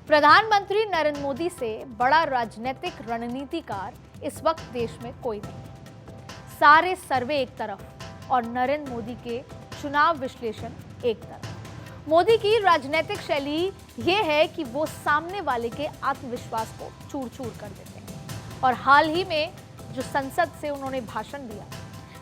प्रधानमंत्री नरेंद्र मोदी से बड़ा राजनीतिक रणनीतिकार इस वक्त देश में कोई नहीं है। सारे सर्वे एक तरफ और नरेंद्र मोदी के चुनाव विश्लेषण एक तरफ। मोदी की राजनीतिक शैली ये है कि वो सामने वाले के आत्मविश्वास को चूर-चूर कर देते हैं। और हाल ही में जो संसद से उन्होंने भाषण दिया,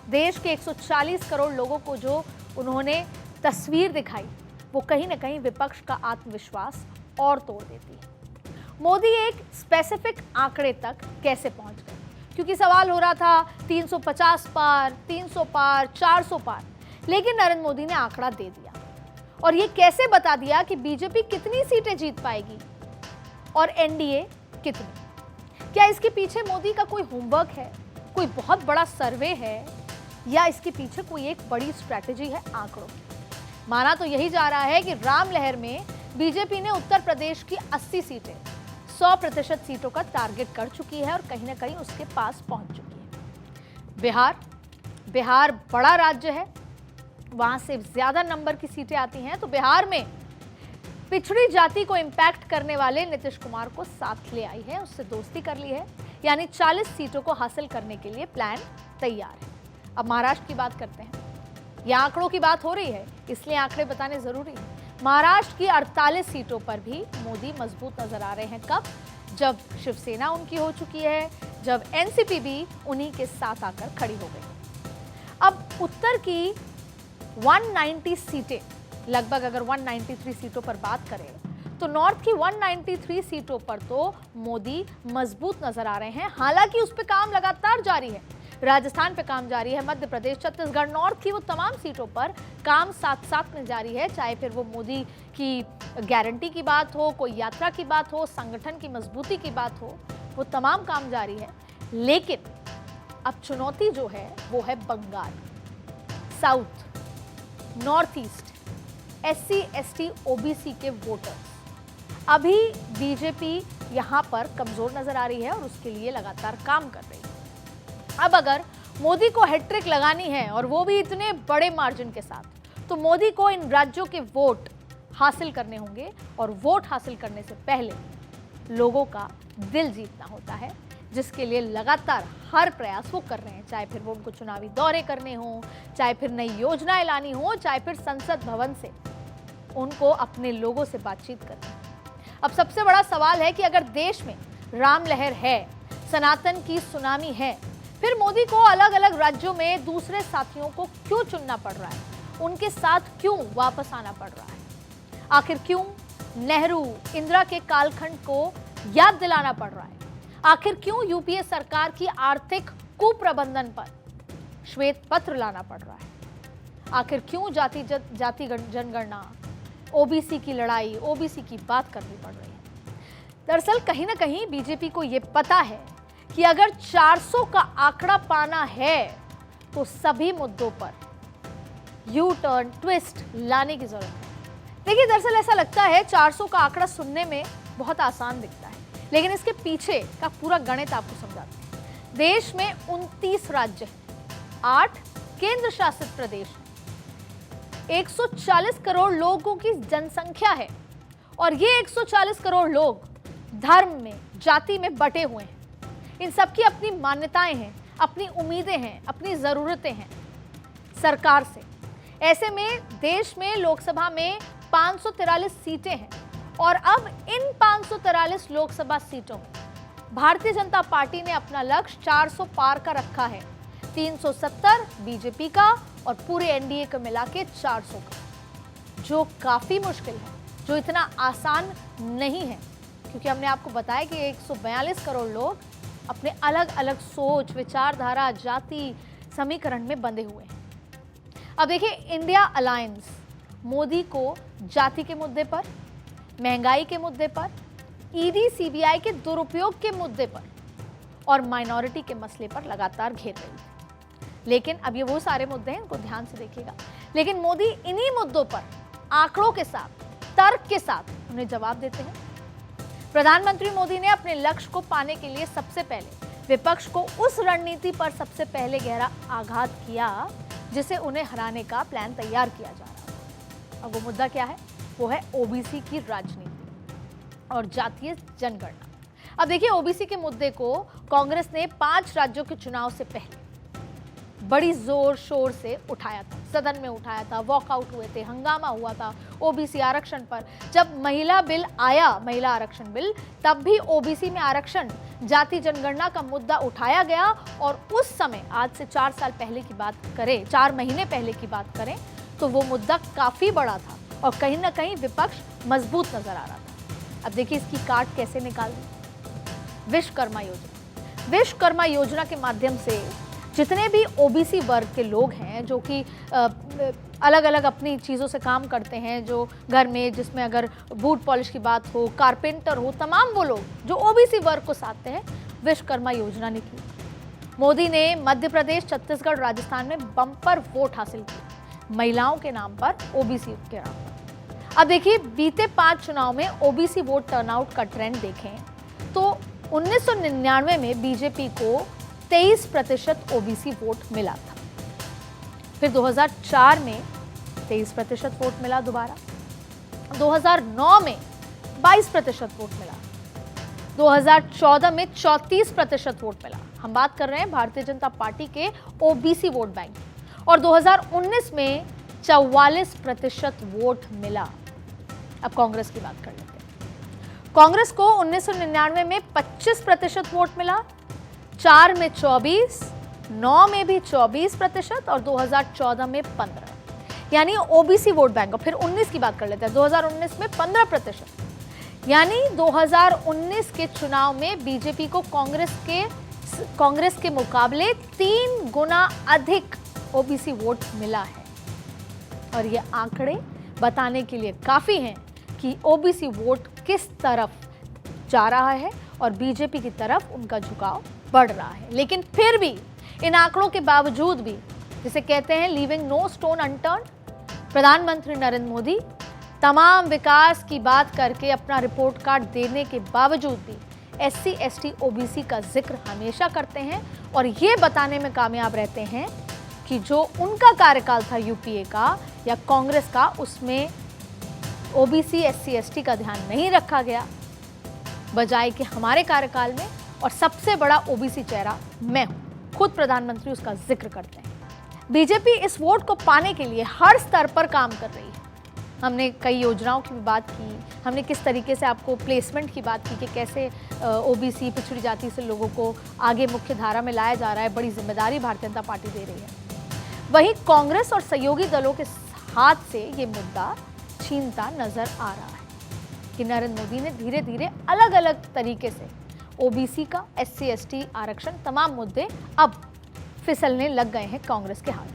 देश के 140 करोड़ लोगों को जो उन्होंने तस्वीर दिखाई, वो कहीं ना कहीं विपक्ष का आत्मविश्वास और तोड़ देती है। मोदी एक स्पेसिफिक आंकड़े तक कैसे पहुंच गए, क्योंकि सवाल हो रहा था 350 पार, 300 पार, 400 पार, लेकिन नरेंद्र मोदी ने आंकड़ा दे दिया और ये कैसे बता दिया कि बीजेपी कितनी सीटें जीत पाएगी और एनडीए कितनी। क्या इसके पीछे मोदी का कोई होमवर्क है, कोई बहुत बड़ा सर्वे है, या इसके पीछे कोई एक बड़ी स्ट्रैटेजी है आंकड़ों की? माना तो यही जा रहा है कि राम लहर में बीजेपी ने उत्तर प्रदेश की 80 सीटें 100% सीटों का टारगेट कर चुकी है और कहीं ना कहीं उसके पास पहुंच चुकी है। बिहार बड़ा राज्य है, वहां से ज्यादा नंबर की सीटें आती हैं, तो बिहार में पिछड़ी जाति को इंपैक्ट करने वाले नीतीश कुमार को साथ ले आई है, उससे दोस्ती कर ली है, यानी 40 सीटों को हासिल करने के लिए प्लान तैयार है। अब महाराष्ट्र की बात करते हैं। यह आंकड़ों की बात हो रही है, इसलिए आंकड़े बताने जरूरी है। महाराष्ट्र की 48 सीटों पर भी मोदी मजबूत नजर आ रहे हैं। कब? जब शिवसेना उनकी हो चुकी है, जब एनसीपी भी उन्हीं के साथ आकर खड़ी हो गई। अब उत्तर की 190 सीटें, लगभग अगर 193 सीटों पर बात करें, तो नॉर्थ की 193 सीटों पर तो मोदी मजबूत नजर आ रहे हैं। हालांकि उस पर काम लगातार जारी है, राजस्थान पे काम जारी है, मध्य प्रदेश, छत्तीसगढ़, नॉर्थ की वो तमाम सीटों पर काम साथ साथ में जारी है। चाहे फिर वो मोदी की गारंटी की बात हो, कोई यात्रा की बात हो, संगठन की मजबूती की बात हो, वो तमाम काम जारी है। लेकिन अब चुनौती जो है वो है Bengal, south, north east, SC, ST, OBC के वोटर्स। अभी बीजेपी यहां पर कमजोर नजर आ रही है और उसके लिए लगातार काम कर रही है। अब अगर मोदी को हैट्रिक लगानी है और वो भी इतने बड़े मार्जिन के साथ, तो मोदी को इन राज्यों के वोट हासिल करने होंगे और वोट हासिल करने से पहले लोगों का दिल जीतना होता है, जिसके लिए लगातार हर प्रयास वो कर रहे हैं। चाहे फिर वो उनको चुनावी दौरे करने हों, चाहे फिर नई योजनाएं लानी हो, चाहे फिर संसद भवन से उनको अपने लोगों से बातचीत करनी। अब सबसे बड़ा सवाल है कि अगर देश में राम लहर है, सनातन की सुनामी है, फिर मोदी को अलग अलग राज्यों में दूसरे साथियों को क्यों चुनना पड़ रहा है, उनके साथ क्यों वापस आना पड़ रहा है? आखिर क्यों नेहरू, इंदिरा के कालखंड को याद दिलाना पड़ रहा है? आखिर क्यों यूपीए सरकार की आर्थिक कुप्रबंधन पर श्वेत पत्र लाना पड़ रहा है? आखिर क्यों जाति जनगणना, ओबीसी की लड़ाई, ओबीसी की बात करनी पड़ रही है? दरअसल कहीं ना कहीं बीजेपी को यह पता है कि अगर 400 का आंकड़ा पाना है तो सभी मुद्दों पर यू टर्न, ट्विस्ट लाने की जरूरत है। देखिए, दरअसल ऐसा लगता है 400 का आंकड़ा सुनने में बहुत आसान दिखता है, लेकिन इसके पीछे का पूरा गणित आपको समझाते हैं। देश में 29 राज्य हैं, 8 केंद्र शासित प्रदेश हैं, 140 करोड़ लोगों की जनसंख्या है और ये 140 करोड़ लोग धर्म में, जाति में बटे हुए हैं। इन सबकी अपनी मान्यताएं हैं, अपनी उम्मीदें हैं, अपनी जरूरतें हैं सरकार से। ऐसे में देश में लोकसभा में 543 सीटें हैं और अब इन 543 लोकसभा सीटों में भारतीय जनता पार्टी ने अपना लक्ष्य 400 पार का रखा है। 370 बीजेपी का और पूरे एनडीए को मिला के 400 का, जो काफी मुश्किल है, जो इतना आसान नहीं है, क्योंकि हमने आपको बताया कि 142 करोड़ लोग अपने अलग अलग सोच, विचारधारा, जाति समीकरण में बंधे हुए हैं। अब देखिए, इंडिया अलायंस मोदी को जाति के मुद्दे पर, महंगाई के मुद्दे पर, ईडी सीबीआई के दुरुपयोग के मुद्दे पर और माइनॉरिटी के मसले पर लगातार घेर रही है। लेकिन अब ये वो सारे मुद्दे हैं, इनको ध्यान से देखिएगा। लेकिन मोदी इन्हीं मुद्दों पर आंकड़ों के साथ, तर्क के साथ उन्हें जवाब देते हैं। प्रधानमंत्री मोदी ने अपने लक्ष्य को पाने के लिए सबसे पहले विपक्ष को उस रणनीति पर सबसे पहले गहरा आघात किया जिसे उन्हें हराने का प्लान तैयार किया जा रहा था। अब वो मुद्दा क्या है? वो है ओबीसी की राजनीति। और जातीय जनगणना। अब देखिए, ओबीसी के मुद्दे को कांग्रेस ने 5 राज्यों के चुनाव से पहले बड़ी जोर शोर से उठाया था, सदन में उठाया था, वॉकआउट हुए थे, हंगामा हुआ था ओबीसी आरक्षण पर। जब महिला बिल आया, महिला आरक्षण बिल, तब भी ओबीसी में आरक्षण, जाति जनगणना का मुद्दा उठाया गया। और उस समय, आज से 4 साल पहले की बात करें, 4 महीने पहले की बात करें, तो वो मुद्दा काफी बड़ा था और कहीं ना कहीं विपक्ष मजबूत नजर आ रहा था। अब देखिए इसकी काट कैसे निकाल दी। विश्वकर्मा योजना, विश्वकर्मा योजना के माध्यम से जितने भी ओबीसी वर्ग के लोग हैं, जो कि अलग अलग अपनी चीज़ों से काम करते हैं, जो घर में, जिसमें अगर बूट पॉलिश की बात हो, कारपेंटर हो, तमाम वो लोग जो ओबीसी वर्ग को साधते हैं, विश्वकर्मा योजना निकली। मोदी ने मध्य प्रदेश, छत्तीसगढ़, राजस्थान में बम्पर वोट हासिल किए महिलाओं के नाम पर, ओबीसी के नाम पर। अब देखिए, बीते 5 चुनाव में ओबीसी वोट टर्नआउट का ट्रेंड देखें तो 1999 में बीजेपी को 23% ओबीसी वोट मिला था। फिर 2004 में 23% वोट मिला दोबारा, 2009 में 22% वोट मिला, 2014 में 34% वोट मिला। हम बात कर रहे हैं भारतीय जनता पार्टी के ओबीसी वोट बैंक। और 2019 में 44% वोट मिला। अब कांग्रेस की बात कर लेते हैं। कांग्रेस को 1999 में 25% वोट मिला, 4 में 24, 9 में भी 24% और 2014 में 15, यानी ओबीसी वोट बैंक। और फिर 19 की बात कर लेते हैं, 2019 में 15%, यानी 2019 के चुनाव में बीजेपी को कांग्रेस के मुकाबले 3 गुना अधिक ओबीसी वोट मिला है। और ये आंकड़े बताने के लिए काफी हैं कि ओबीसी वोट किस तरफ जा रहा है और बीजेपी की तरफ उनका झुकाव बढ़ रहा है। लेकिन फिर भी इन आंकड़ों के बावजूद भी, जिसे कहते हैं लीविंग नो स्टोन अनटर्न्ड, प्रधानमंत्री नरेंद्र मोदी तमाम विकास की बात करके अपना रिपोर्ट कार्ड देने के बावजूद भी एससी, एसटी, ओबीसी का जिक्र हमेशा करते हैं और ये बताने में कामयाब रहते हैं कि जो उनका कार्यकाल था यूपीए का या कांग्रेस का, उसमें ओबीसी, एससी, एसटी का ध्यान नहीं रखा गया, बजाय कि हमारे कार्यकाल में, और सबसे बड़ा ओबीसी चेहरा मैं हूं, खुद प्रधानमंत्री उसका जिक्र करते हैं। बीजेपी इस वोट को पाने के लिए हर स्तर पर काम कर रही है। हमने कई योजनाओं की भी बात की, हमने किस तरीके से आपको प्लेसमेंट की बात की कि कैसे ओबीसी, पिछड़ी जाति से लोगों को आगे मुख्य धारा में लाया जा रहा है, बड़ी जिम्मेदारी भारतीय जनता पार्टी दे रही है। वहीं कांग्रेस और सहयोगी दलों के हाथ से ये मुद्दा छीनता नजर आ रहा है कि नरेंद्र मोदी ने धीरे धीरे अलग अलग तरीके से ओबीसी का, एससी, एसटी आरक्षण, तमाम मुद्दे अब फिसलने लग गए हैं कांग्रेस के हाथ।